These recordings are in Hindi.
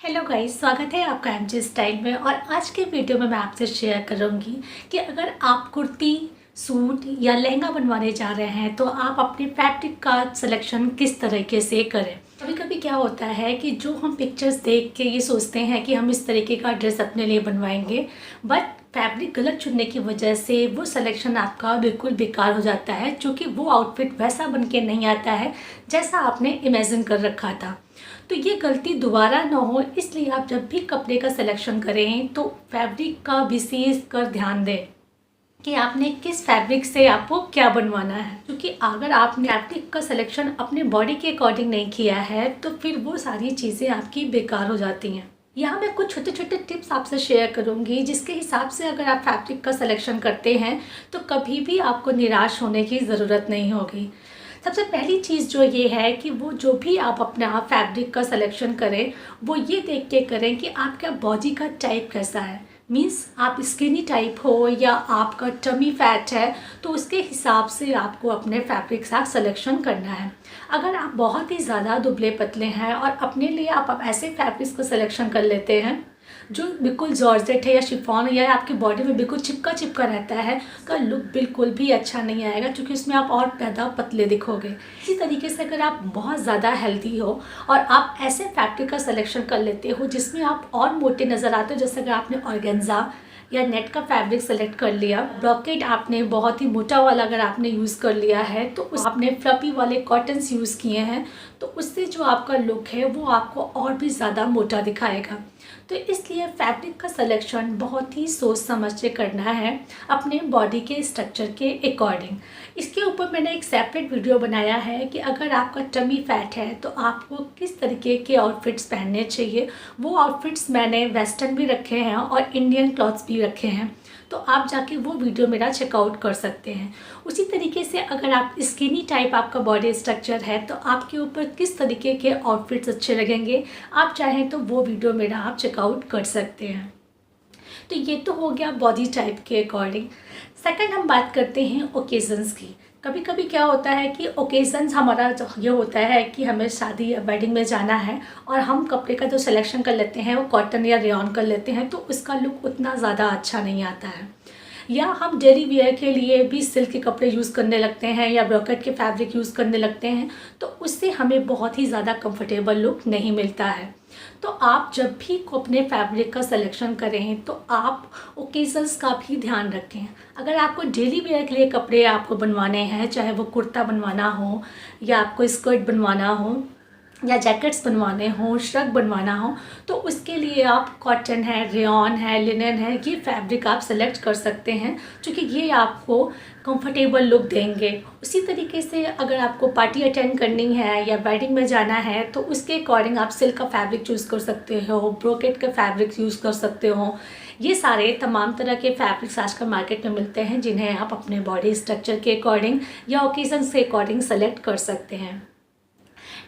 हेलो गाइस, स्वागत है आपका एमजे स्टाइल में। और आज के वीडियो में मैं आपसे शेयर करूंगी कि अगर आप कुर्ती, सूट या लहंगा बनवाने जा रहे हैं तो आप अपने फैब्रिक का सिलेक्शन किस तरीके से करें। कभी कभी क्या होता है कि जो हम पिक्चर्स देख के ये सोचते हैं कि हम इस तरीके का ड्रेस अपने लिए बनवाएंगे, बट फैब्रिक गलत चुनने की वजह से वो सिलेक्शन आपका बिल्कुल बेकार हो जाता है, क्योंकि वो आउटफिट वैसा बन के नहीं आता है जैसा आपने इमेजिन कर रखा था। तो ये गलती दोबारा ना हो, इसलिए आप जब भी कपड़े का सिलेक्शन करें तो फैब्रिक का विशेष कर ध्यान दें कि आपने किस फैब्रिक से आपको क्या बनवाना है। क्योंकि अगर आपने फैब्रिक का सिलेक्शन अपने बॉडी के अकॉर्डिंग नहीं किया है तो फिर वो सारी चीज़ें आपकी बेकार हो जाती हैं। यहाँ मैं कुछ छोटे छोटे टिप्स आपसे शेयर करूँगी जिसके हिसाब से अगर आप फैब्रिक का सिलेक्शन करते हैं तो कभी भी आपको निराश होने की ज़रूरत नहीं होगी। सबसे पहली चीज़ जो ये है कि वो जो भी आप अपना फैब्रिक का सिलेक्शन करें वो ये देख के करें कि आपका बॉडी का टाइप कैसा है। मीन्स आप स्किनी टाइप हो या आपका टमी फैट है, तो उसके हिसाब से आपको अपने फैब्रिक का सिलेक्शन करना है। अगर आप बहुत ही ज़्यादा दुबले पतले हैं और अपने लिए आप ऐसे फैब्रिक्स का सिलेक्शन कर लेते हैं जो बिल्कुल जॉर्जेट है या शिफॉन या आपकी बॉडी में बिल्कुल चिपका चिपका रहता है, का लुक बिल्कुल भी अच्छा नहीं आएगा, क्योंकि उसमें आप और ज़्यादा पतले दिखोगे। इसी तरीके से अगर आप बहुत ज़्यादा हेल्दी हो और आप ऐसे फैब्रिक का सिलेक्शन कर लेते हो जिसमें आप और मोटे नज़र आते हो, जैसे अगर आपने ऑर्गेन्जा या नेट का फैब्रिक सेलेक्ट कर लिया, ब्रॉकेट आपने बहुत ही मोटा वाला अगर आपने यूज़ कर लिया है, तो उस आपने फ्लफी वाले कॉटन्स यूज़ किए हैं, तो उससे जो आपका लुक है वो आपको और भी ज़्यादा मोटा दिखाएगा। तो इसलिए फैब्रिक का सिलेक्शन बहुत ही सोच समझ के करना है अपने बॉडी के स्ट्रक्चर के अकॉर्डिंग। इसके ऊपर मैंने एक सेपरेट वीडियो बनाया है कि अगर आपका टमी फैट है तो आपको किस तरीके के आउटफिट्स पहनने चाहिए। वो आउटफिट्स मैंने वेस्टर्न भी रखे हैं और इंडियन क्लॉथ्स भी रखे हैं, तो आप जाके वो वीडियो मेरा चेकआउट कर सकते हैं। उसी तरीके से अगर आप स्किनी टाइप आपका बॉडी स्ट्रक्चर है तो आपके ऊपर किस तरीके के आउटफिट्स अच्छे लगेंगे, आप चाहें तो वो वीडियो मेरा आप चेकआउट कर सकते हैं। तो ये तो हो गया बॉडी टाइप के अकॉर्डिंग। सेकंड हम बात करते हैं ओकेजन्स की। कभी कभी क्या होता है कि ओकेजन्स हमारा जो ये होता है कि हमें शादी या वेडिंग में जाना है और हम कपड़े का जो सिलेक्शन कर लेते हैं वो कॉटन या रेयॉन कर लेते हैं, तो उसका लुक उतना ज़्यादा अच्छा नहीं आता है। या हम डेली वेयर के लिए भी सिल्क के कपड़े यूज़ करने लगते हैं या ब्रोकेट के फैब्रिक यूज़ करने लगते हैं, तो उससे हमें बहुत ही ज़्यादा कंफर्टेबल लुक नहीं मिलता है। तो आप जब भी अपने फैब्रिक का सिलेक्शन करें तो आप ओकेजन्स का भी ध्यान रखें। अगर आपको डेली वेयर के लिए कपड़े आपको बनवाने हैं, चाहे वो कुर्ता बनवाना हो या आपको स्कर्ट बनवाना हो या जैकेट्स बनवाने हो, श्रग बनवाना हो, तो उसके लिए आप कॉटन है, रेयॉन है, लिनन है, ये फैब्रिक आप सेलेक्ट कर सकते हैं, क्योंकि ये आपको कंफर्टेबल लुक देंगे। उसी तरीके से अगर आपको पार्टी अटेंड करनी है या वेडिंग में जाना है तो उसके अकॉर्डिंग आप सिल्क का फैब्रिक चूज़ कर सकते हो, ब्रोकेट का फैब्रिक यूज़ कर सकते हो। ये सारे तमाम तरह के फैब्रिक्स आजकल मार्केट में मिलते हैं जिन्हें आप अपने बॉडी स्ट्रक्चर के अकॉर्डिंग या ओकेजन्स के अकॉर्डिंग सेलेक्ट कर सकते हैं।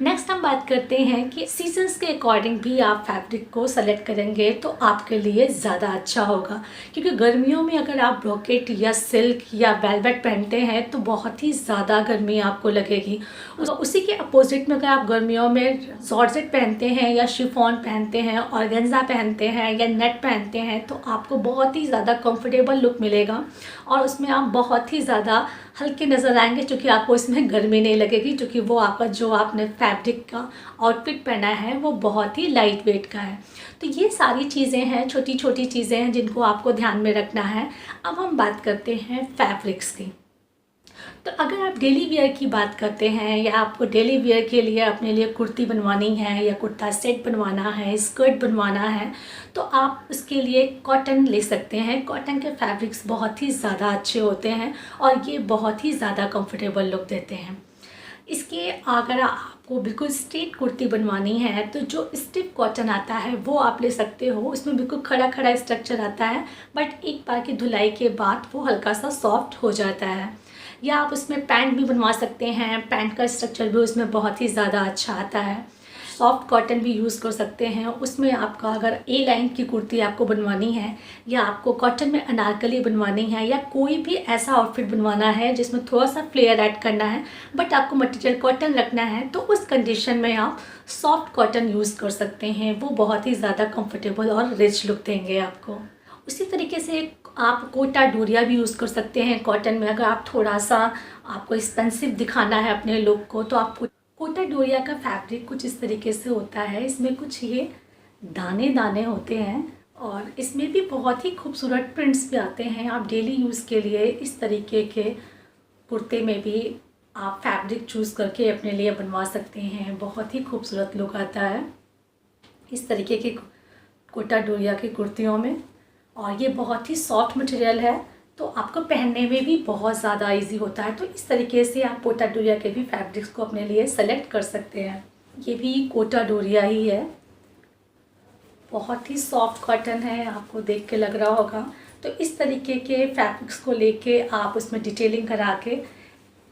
नेक्स्ट हम बात करते हैं कि सीजन्स के अकॉर्डिंग भी आप फैब्रिक को सेलेक्ट करेंगे तो आपके लिए ज़्यादा अच्छा होगा, क्योंकि गर्मियों में अगर आप ब्रोकेट या सिल्क या वेलवेट पहनते हैं तो बहुत ही ज़्यादा गर्मी आपको लगेगी। उसी के अपोजिट में अगर आप गर्मियों में जॉर्जेट पहनते हैं या शिफॉन पहनते हैं, ऑर्गेन्जा पहनते हैं या नेट पहनते हैं, तो आपको बहुत ही ज़्यादा कंफर्टेबल लुक मिलेगा और उसमें आप बहुत ही ज़्यादा हल्के नज़र आएंगे, क्योंकि आपको इसमें गर्मी नहीं लगेगी, क्योंकि वो आपका जो आपने फैब्रिक का आउटफिट पहना है वो बहुत ही लाइट वेट का है। तो ये सारी चीज़ें हैं, छोटी छोटी चीज़ें हैं जिनको आपको ध्यान में रखना है। अब हम बात करते हैं फैब्रिक्स की। तो अगर आप डेली वेयर की बात करते हैं या आपको डेली वेयर के लिए अपने लिए कुर्ती बनवानी है या कुर्ता सेट बनवाना है, स्कर्ट बनवाना है, तो आप उसके लिए कॉटन ले सकते हैं। कॉटन के फैब्रिक्स बहुत ही ज़्यादा अच्छे होते हैं और ये बहुत ही ज़्यादा कंफर्टेबल लुक देते हैं। इसके अगर आपको बिल्कुल स्ट्रेट कुर्ती बनवानी है तो जो स्टिफ कॉटन आता है वो आप ले सकते हो। उसमें बिल्कुल खड़ा खड़ा स्ट्रक्चर आता है, बट एक बार की धुलाई के बाद वो हल्का सा सॉफ्ट हो जाता है। या आप उसमें पैंट भी बनवा सकते हैं, पैंट का स्ट्रक्चर भी उसमें बहुत ही ज़्यादा अच्छा आता है। सॉफ्ट कॉटन भी यूज़ कर सकते हैं। उसमें आपका अगर ए लाइन की कुर्ती आपको बनवानी है या आपको कॉटन में अनारकली बनवानी है या कोई भी ऐसा आउटफिट बनवाना है जिसमें थोड़ा सा फ्लेयर ऐड करना है बट आपको मटेरियल कॉटन रखना है, तो उस कंडीशन में आप सॉफ्ट कॉटन यूज़ कर सकते हैं। वो बहुत ही ज़्यादा कंफर्टेबल और रिच लुक देंगे आपको। उसी तरीके से आप कोटा डोरिया भी यूज़ कर सकते हैं कॉटन में। अगर आप थोड़ा सा आपको एक्सपेंसिव दिखाना है अपने लुक को, तो आप कोटा डोरिया का फैब्रिक कुछ इस तरीके से होता है। इसमें कुछ ये दाने दाने होते हैं और इसमें भी बहुत ही खूबसूरत प्रिंट्स भी आते हैं। आप डेली यूज़ के लिए इस तरीके के कुर्ते में भी आप फैब्रिक चूज़ करके अपने लिए बनवा सकते हैं। बहुत ही खूबसूरत लुक आता है इस तरीके के कोटा डोरिया की कुर्तियों में। और ये बहुत ही सॉफ्ट मटेरियल है, तो आपको पहनने में भी बहुत ज़्यादा इजी होता है। तो इस तरीके से आप कोटा डोरिया के भी फैब्रिक्स को अपने लिए सेलेक्ट कर सकते हैं। ये भी कोटा डोरिया ही है, बहुत ही सॉफ्ट कॉटन है, आपको देख के लग रहा होगा। तो इस तरीके के फैब्रिक्स को लेके आप उसमें डिटेलिंग करा के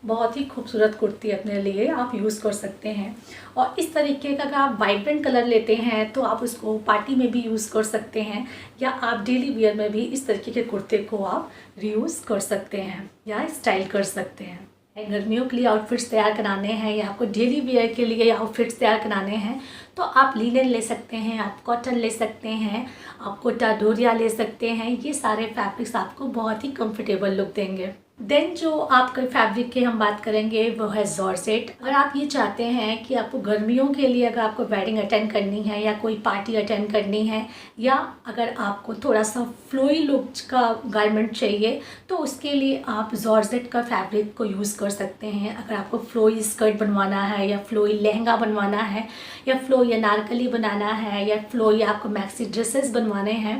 बहुत ही खूबसूरत कुर्ती अपने लिए आप यूज़ कर सकते हैं। और इस तरीके का अगर आप वाइब्रेंट कलर लेते हैं तो आप उसको पार्टी में भी यूज़ कर सकते हैं या आप डेली वेयर में भी इस तरीके के कुर्ते को आप रीयूज़ कर सकते हैं या स्टाइल कर सकते हैं। गर्मियों के लिए आउटफिट्स तैयार कराने हैं या आपको डेली वेयर के लिए आउटफिट्स तैयार कराने हैं तो आप लिनन ले सकते हैं, आप कॉटन ले सकते हैं, आप कोटा डोरिया ले सकते हैं। ये सारे फैब्रिक्स आपको बहुत ही कंफर्टेबल लुक देंगे। देन जो आपके फैब्रिक की हम बात करेंगे वो है जॉर्जेट। अगर आप ये चाहते हैं कि आपको गर्मियों के लिए अगर आपको वेडिंग अटेंड करनी है या कोई पार्टी अटेंड करनी है या अगर आपको थोड़ा सा फ्लोई लुक का गारमेंट चाहिए तो उसके लिए आप जॉर्जेट का फैब्रिक को यूज़ कर सकते हैं। अगर आपको फ्लोई स्कर्ट बनवाना है या फ्लोई लहंगा बनवाना है या फ्लोई अनारकली बनाना है या फ्लोई आपको मैक्सी ड्रेसेस बनवाने हैं,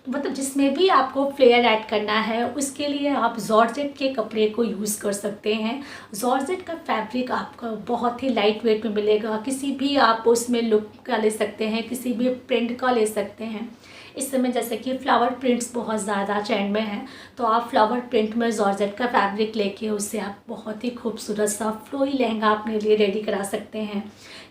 तो मतलब जिसमें भी आपको फ्लेयर ऐड करना है उसके लिए आप जॉर्जेट के कपड़े को यूज़ कर सकते हैं। जॉर्जेट का फैब्रिक आपका बहुत ही लाइट वेट में मिलेगा। किसी भी आप उसमें लुक का ले सकते हैं, किसी भी प्रिंट का ले सकते हैं। इस समय जैसे कि फ्लावर प्रिंट्स बहुत ज़्यादा ट्रेंड में हैं, तो आप फ्लावर प्रिंट में जॉर्जेट का फैब्रिक लेके उससे आप बहुत ही खूबसूरत सा फ्लोई लहंगा अपने लिए रेडी करा सकते हैं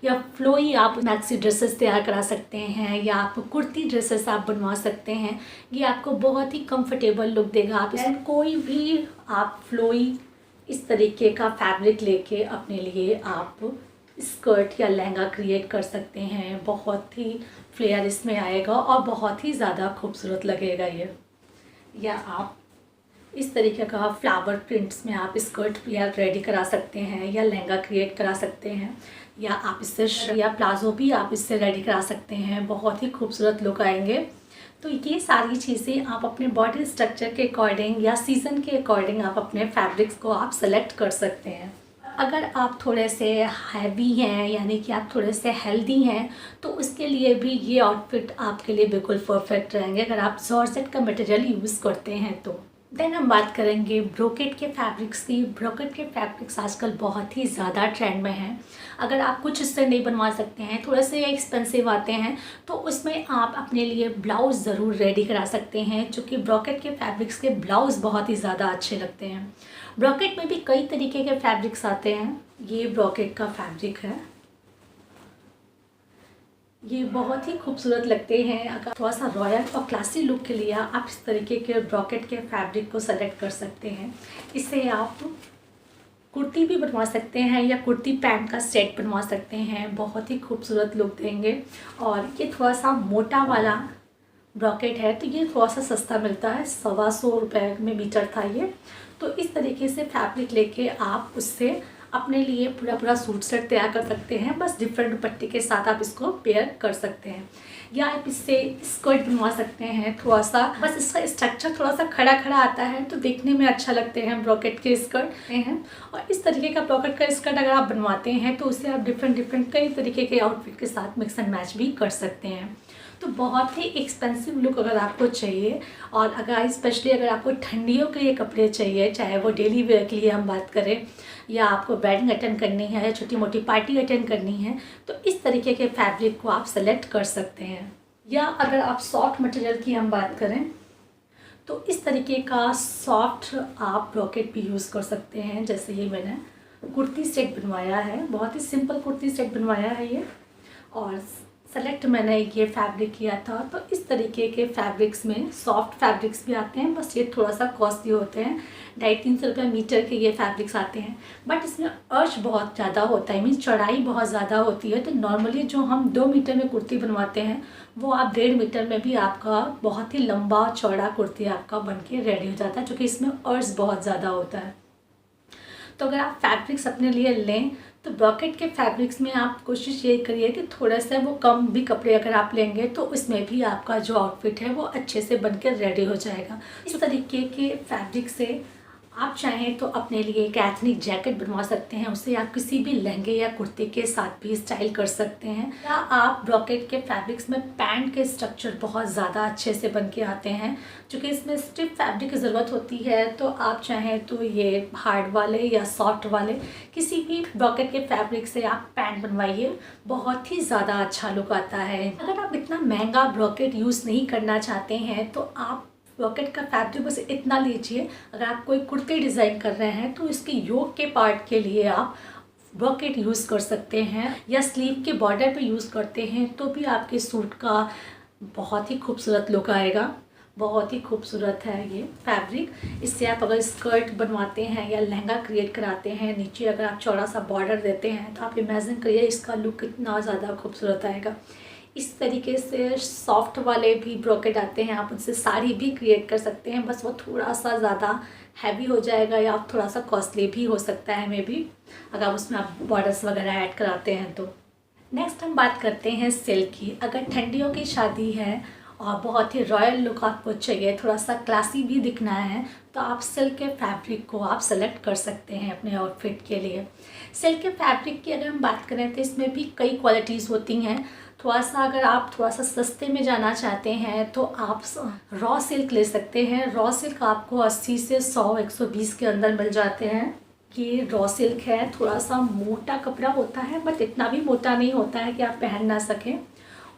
या फ्लोई आप मैक्सी ड्रेसेस तैयार करा सकते हैं या आप कुर्ती ड्रेसेस आप बनवा सकते हैं। ये आपको बहुत ही कंफर्टेबल लुक देगा। आप इसमें कोई भी आप फ्लोई इस तरीके का फैब्रिक लेके अपने लिए आप स्कर्ट या लहंगा क्रिएट कर सकते हैं। बहुत ही फ्लेयर इसमें आएगा और बहुत ही ज़्यादा खूबसूरत लगेगा ये। या आप इस तरीके का फ्लावर प्रिंट्स में आप स्कर्ट या रेडी करा सकते हैं या लहंगा क्रिएट करा सकते हैं या आप इससे या प्लाजो भी आप इससे रेडी करा सकते हैं। बहुत ही खूबसूरत लुक आएंगे। तो ये सारी चीज़ें आप अपने बॉडी स्ट्रक्चर के अकॉर्डिंग या सीज़न के अकॉर्डिंग आप अपने फैब्रिक्स को आप सेलेक्ट कर सकते हैं। अगर आप थोड़े से हैवी हैं यानी कि आप थोड़े से हेल्दी हैं तो उसके लिए भी ये आउटफिट आपके लिए बिल्कुल परफेक्ट रहेंगे अगर आप जॉर्जेट का मटेरियल यूज़ करते हैं तो। देन हम बात करेंगे ब्रोकेट के फैब्रिक्स की। ब्रोकेट के फैब्रिक्स आजकल बहुत ही ज़्यादा ट्रेंड में हैं। अगर आप कुछ इससे नहीं बनवा सकते हैं, थोड़े से एक्सपेंसिव आते हैं, तो उसमें आप अपने लिए ब्लाउज़ ज़रूर रेडी करा सकते हैं, क्योंकि ब्रोकेट के फैब्रिक्स के ब्लाउज़ बहुत ही ज़्यादा अच्छे लगते हैं। ब्रोकेट में भी कई तरीके के फैब्रिक्स आते हैं। ये ब्रोकेट का फैब्रिक है, ये बहुत ही खूबसूरत लगते हैं। अगर थोड़ा सा रॉयल और क्लासी लुक के लिए आप इस तरीके के ब्रोकेट के फैब्रिक को सेलेक्ट कर सकते हैं। इससे आप कुर्ती भी बनवा सकते हैं या कुर्ती पैंट का सेट बनवा सकते हैं। बहुत ही खूबसूरत लुक देंगे। और ये थोड़ा सा मोटा वाला ब्रोकेट है तो ये थोड़ा सा सस्ता मिलता है, 125 रुपये में मीटर था ये। तो इस तरीके से फैब्रिक लेके आप उससे अपने लिए पूरा सूट सेट तैयार कर सकते हैं। बस डिफरेंट दुपट्टे के साथ आप इसको पेयर कर सकते हैं या आप इससे स्कर्ट बनवा सकते हैं। थोड़ा सा बस इसका स्ट्रक्चर थोड़ा सा खड़ा खड़ा आता है तो देखने में अच्छा लगते हैं ब्रोकेट के स्कर्ट हैं। और इस तरीके का ब्रोकेट का स्कर्ट अगर आप बनवाते हैं तो उसे आप डिफरेंट कई तरीके के आउटफिट के साथ मिक्स एंड मैच भी कर सकते हैं। तो बहुत ही एक्सपेंसिव लुक अगर आपको चाहिए और अगर स्पेशली अगर आपको ठंडियों के लिए कपड़े चाहिए, चाहे वो डेली वेयर के लिए हम बात करें या आपको वेडिंग अटेंड करनी है या छोटी मोटी पार्टी अटेंड करनी है, तो इस तरीके के फैब्रिक को आप सेलेक्ट कर सकते हैं। या अगर आप सॉफ्ट मटेरियल की हम बात करें तो इस तरीके का सॉफ्ट आप ब्रोकेट भी यूज़ कर सकते हैं। जैसे ये मैंने कुर्ती सेट बनवाया है, बहुत ही सिंपल कुर्ती सेट बनवाया है ये, और सेलेक्ट मैंने ये फैब्रिक किया था। तो इस तरीके के फैब्रिक्स में सॉफ्ट फैब्रिक्स भी आते हैं, बस ये थोड़ा सा कॉस्टली होते हैं। 250-300 मीटर के ये फैब्रिक्स आते हैं, बट इसमें अर्श बहुत ज़्यादा होता है, मीन्स चौड़ाई बहुत ज़्यादा होती है। तो नॉर्मली जो हम 2 मीटर में कुर्ती बनवाते हैं वो आप 1.5 मीटर में भी आपका बहुत ही लंबा चौड़ा कुर्ती आपका बन के रेडी हो जाता है, क्योंकि इसमें अर्श बहुत ज़्यादा होता है। तो अगर आप फैब्रिक्स अपने लिए लें तो ब्रॉकेट के फैब्रिक्स में आप कोशिश ये करिए कि थोड़ा सा वो कम भी कपड़े अगर आप लेंगे तो उसमें भी आपका जो आउटफिट है वो अच्छे से बनकर रेडी हो जाएगा। इस तरीके के फैब्रिक से आप चाहें तो अपने लिए एक एथनिक जैकेट बनवा सकते हैं, उसे आप किसी भी लहंगे या कुर्ते के साथ भी स्टाइल कर सकते हैं। या आप ब्रॉकेट के फैब्रिक्स में पैंट के स्ट्रक्चर बहुत ज़्यादा अच्छे से बन के आते हैं, क्योंकि इसमें स्टिफ फैब्रिक की ज़रूरत होती है। तो आप चाहें तो ये हार्ड वाले या सॉफ्ट वाले किसी भी ब्रॉकेट के फैब्रिक से आप पैंट बनवाइए, बहुत ही ज़्यादा अच्छा लुक आता है। अगर आप इतना महंगा ब्रॉकेट यूज़ नहीं करना चाहते हैं तो आप ब्रॉकेट का फैब्रिक बस इतना लीजिए। अगर आप कोई कुर्ती डिज़ाइन कर रहे हैं तो इसके योक के पार्ट के लिए आप ब्रॉकेट यूज़ कर सकते हैं, या स्लीव के बॉर्डर पे यूज़ करते हैं तो भी आपके सूट का बहुत ही खूबसूरत लुक आएगा। बहुत ही खूबसूरत है ये फैब्रिक। इससे आप अगर स्कर्ट बनवाते हैं या लहंगा क्रिएट कराते हैं, नीचे अगर आप चौड़ा सा बॉर्डर देते हैं तो आप इमेजिन करिए इसका लुक कितना ज़्यादा खूबसूरत आएगा। इस तरीके से सॉफ्ट वाले भी ब्रॉकेट आते हैं, आप उनसे साड़ी भी क्रिएट कर सकते हैं, बस वो थोड़ा सा ज़्यादा हैवी हो जाएगा या थोड़ा सा कॉस्टली भी हो सकता है मे बी, अगर उसमें आप बॉर्डर्स वगैरह ऐड कराते हैं तो। नेक्स्ट हम बात करते हैं सिल्क की। अगर ठंडियों की शादी है और बहुत ही रॉयल लुक आपको चाहिए, थोड़ा सा क्लासी भी दिखना है, तो आप सिल्क के फैब्रिक को आप सेलेक्ट कर सकते हैं अपने आउटफिट के लिए। सिल्क के फैब्रिक की अगर हम बात करें तो इसमें भी कई क्वालिटीज़ होती हैं। थोड़ा सा अगर आप थोड़ा सा सस्ते में जाना चाहते हैं तो आप रॉ सिल्क ले सकते हैं। रॉ सिल्क आपको 80 से 100-120 के अंदर मिल जाते हैं। ये रॉ सिल्क है, थोड़ा सा मोटा कपड़ा होता है, बट इतना भी मोटा नहीं होता है कि आप पहन ना सकें।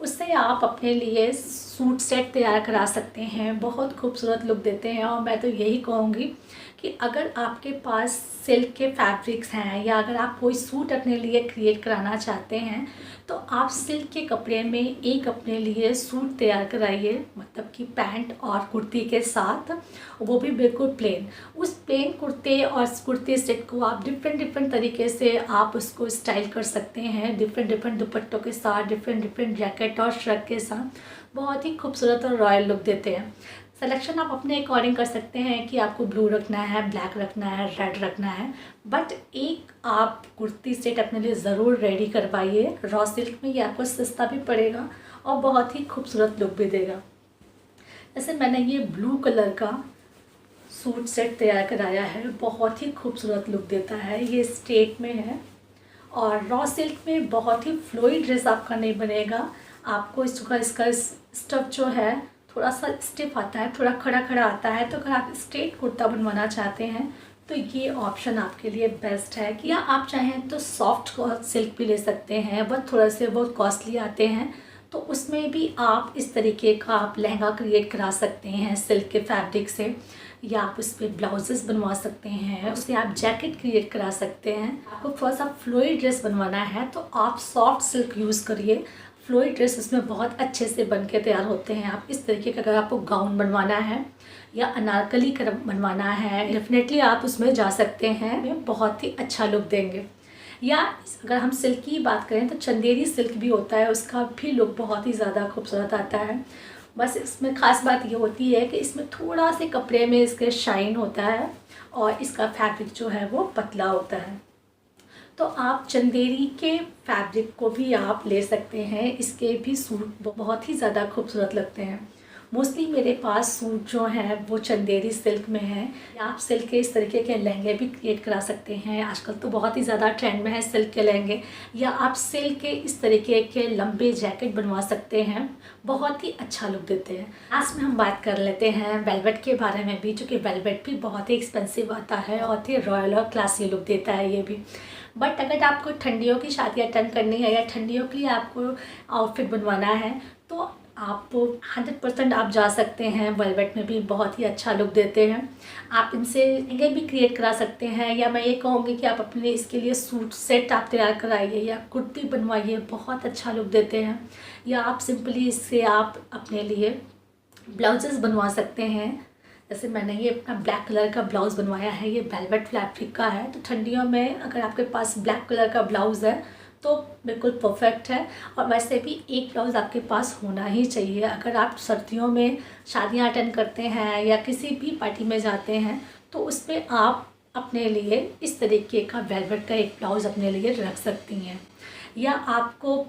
उससे आप अपने लिए सूट सेट तैयार करा सकते हैं, बहुत खूबसूरत लुक देते हैं। और मैं तो यही कहूँगी कि अगर आपके पास सिल्क के फैब्रिक्स हैं या अगर आप कोई सूट अपने लिए क्रिएट कराना चाहते हैं तो आप सिल्क के कपड़े में एक अपने लिए सूट तैयार कराइए, मतलब कि पैंट और कुर्ती के साथ, वो भी बिल्कुल प्लेन। उस प्लेन कुर्ते और कुर्ती सेट को आप डिफरेंट तरीके से आप उसको स्टाइल कर सकते हैं, डिफरेंट दुपट्टों के साथ, डिफरेंट जैकेट और श्रग के साथ, बहुत ही खूबसूरत और रॉयल लुक देते हैं। सिलेक्शन आप अपने अकॉर्डिंग कर सकते हैं कि आपको ब्लू रखना है, ब्लैक रखना है, रेड रखना है, बट एक आप कुर्ती सेट अपने लिए ज़रूर रेडी करवाइए रॉ सिल्क में। ये आपको सस्ता भी पड़ेगा और बहुत ही खूबसूरत लुक भी देगा। जैसे मैंने ये ब्लू कलर का सूट सेट तैयार कराया है, बहुत ही खूबसूरत लुक देता है। ये स्ट्रेट में है और रॉ सिल्क में बहुत ही फ्लोई ड्रेस आपका नहीं बनेगा। आपको इसका स्टफ जो है थोड़ा सा स्टिफ आता है, थोड़ा खड़ा आता है। तो अगर आप स्ट्रेट कुर्ता बनवाना चाहते हैं तो ये ऑप्शन आपके लिए बेस्ट है। कि या आप चाहें तो सॉफ्ट सिल्क भी ले सकते हैं, बट थोड़ा से बहुत कॉस्टली आते हैं, तो उसमें भी आप इस तरीके का आप लहंगा क्रिएट करा सकते हैं सिल्क के फैब्रिक से, या आप उस पर ब्लाउजेस बनवा सकते हैं, उससे आप जैकेट क्रिएट करा सकते हैं। आपको थोड़ा सा फ्लोई ड्रेस बनवाना है तो आप सॉफ्ट सिल्क यूज़ करिए। फ्लोई ड्रेस इसमें बहुत अच्छे से बन के तैयार होते हैं। आप इस तरीके का अगर आपको गाउन बनवाना है या अनारकली बनवाना है, डेफिनेटली आप उसमें जा सकते हैं, ये बहुत ही अच्छा लुक देंगे। या अगर हम सिल्क की बात करें तो चंदेरी सिल्क भी होता है, उसका भी लुक बहुत ही ज़्यादा खूबसूरत आता है। बस इसमें ख़ास बात ये होती है कि इसमें थोड़ा से कपड़े में इसके शाइन होता है और इसका फैब्रिक जो है वो पतला होता है। तो आप चंदेरी के फैब्रिक को भी आप ले सकते हैं, इसके भी सूट बहुत ही ज़्यादा खूबसूरत लगते हैं। मोस्टली मेरे पास सूट जो हैं वो चंदेरी सिल्क में है। या आप सिल्क के इस तरीके के लहंगे भी क्रिएट करा सकते हैं, आजकल तो बहुत ही ज़्यादा ट्रेंड में है सिल्क के लहंगे। या आप सिल्क के इस तरीके के लंबे जैकेट बनवा सकते हैं, बहुत ही अच्छा लुक देते हैं। लास्ट में हम बात कर लेते हैं वेलवेट के बारे में भी, चूँकि वेलवेट भी बहुत ही एक्सपेंसिव आता है और बहुत ही रॉयल और क्लासी लुक देता है ये भी। बट अगर आपको ठंडियों की शादी अटेंड करनी है या ठंडियों के लिए आपको आउटफिट बनवाना है तो आप 100% आप जा सकते हैं। वेलवेट में भी बहुत ही अच्छा लुक देते हैं। आप इनसे लहंगे भी क्रिएट करा सकते हैं, या मैं ये कहूँगी कि आप अपने इसके लिए सूट सेट आप तैयार कराइए या कुर्ती बनवाइए, बहुत अच्छा लुक देते हैं। या आप सिंपली इससे आप अपने लिए ब्लाउजेस बनवा सकते हैं। जैसे मैंने ये अपना ब्लैक कलर का ब्लाउज़ बनवाया है, ये वेलवेट फैब्रिक का है। तो ठंडियों में अगर आपके पास ब्लैक कलर का ब्लाउज़ है तो बिल्कुल परफेक्ट है। और वैसे भी एक ब्लाउज़ आपके पास होना ही चाहिए। अगर आप सर्दियों में शादियां अटेंड करते हैं या किसी भी पार्टी में जाते हैं तो उसमें आप अपने लिए इस तरीके का वेलवेट का एक ब्लाउज़ अपने लिए रख सकती हैं। या आपको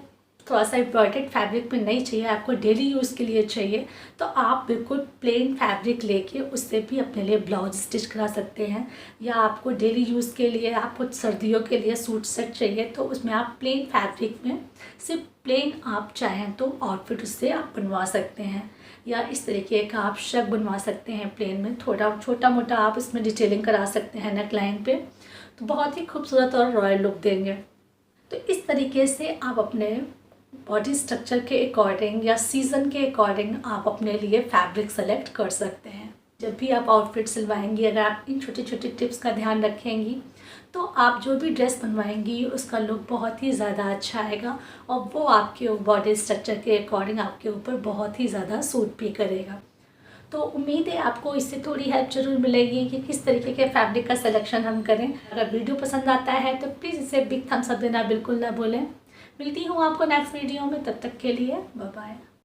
थोड़ा सा एम्ब्रॉयडर्ड फैब्रिक में नहीं चाहिए, आपको डेली यूज़ के लिए चाहिए, तो आप बिल्कुल प्लेन फैब्रिक लेके उससे भी अपने लिए ब्लाउज स्टिच करा सकते हैं। या आपको डेली यूज़ के लिए, आपको सर्दियों के लिए सूट सेट चाहिए तो उसमें आप प्लेन फैब्रिक में सिर्फ प्लेन आप चाहें तो आउटफिट उससे आप बनवा सकते हैं। या इस तरीके का आप शर्ट बनवा सकते हैं प्लेन में, थोड़ा छोटा मोटा आप इसमें डिटेलिंग करा सकते हैं नेक लाइन पे, तो बहुत ही खूबसूरत और रॉयल लुक देंगे। तो इस तरीके से आप अपने बॉडी स्ट्रक्चर के अकॉर्डिंग या सीज़न के अकॉर्डिंग आप अपने लिए फैब्रिक सेलेक्ट कर सकते हैं। जब भी आप आउटफिट सिलवाएंगी, अगर आप इन छोटे छोटे टिप्स का ध्यान रखेंगी तो आप जो भी ड्रेस बनवाएंगी उसका लुक बहुत ही ज़्यादा अच्छा आएगा और वो आपके बॉडी स्ट्रक्चर के अकॉर्डिंग आपके ऊपर बहुत ही ज़्यादा सूट भी करेगा। तो उम्मीद है आपको इससे थोड़ी हेल्प ज़रूर मिलेगी कि किस तरीके के फैब्रिक का सिलेक्शन हम करें। अगर वीडियो पसंद आता है तो प्लीज़ इसे बिग थम्स अप देना बिल्कुल ना भूलें। मिलती हूँ आपको नेक्स्ट वीडियो में, तब तक के लिए बाय बाय।